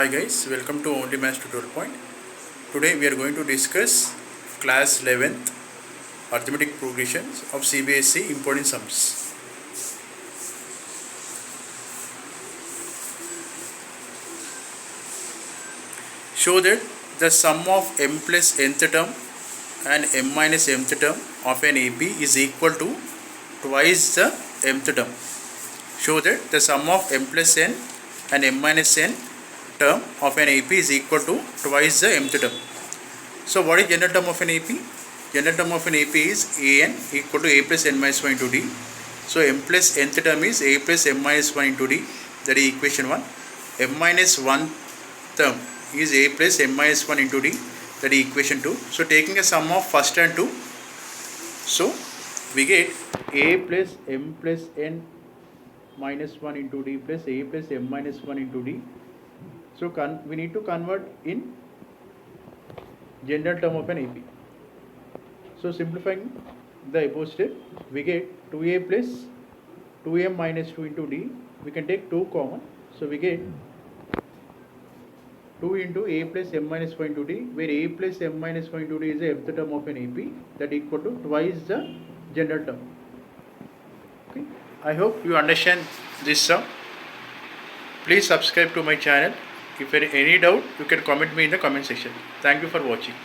Hi guys, welcome to Only Maths Tutorial Point. Today we are going to discuss class 11th arithmetic progressions of CBSE important sums. Show that the sum of m plus nth term and m minus mth term of an AP is equal to twice the mth term. Show that the sum of m plus n and m minus n term of an AP is equal to twice the mth term. So what is general term of an AP? General term of an AP is an equal to a plus n minus 1 into d. So m plus nth term is a plus m minus 1 into d, that is equation 1. M minus 1 term is a plus m minus 1 into d, that is equation 2. So taking a sum of first and 2, so we get a plus m plus n minus 1 into d plus a plus m minus 1 into d. So we need to convert in general term of an AP. So simplifying the above step, we get 2a plus 2m minus 2 into d. We can take 2 common. So we get 2 into a plus m minus 1 into d, where a plus m minus 1 into d is the mth term of an AP, that equal to twice the general term. Okay. I hope you understand this sum. Please subscribe to my channel. If there is any doubt, you can comment me in the comment section. Thank you for watching.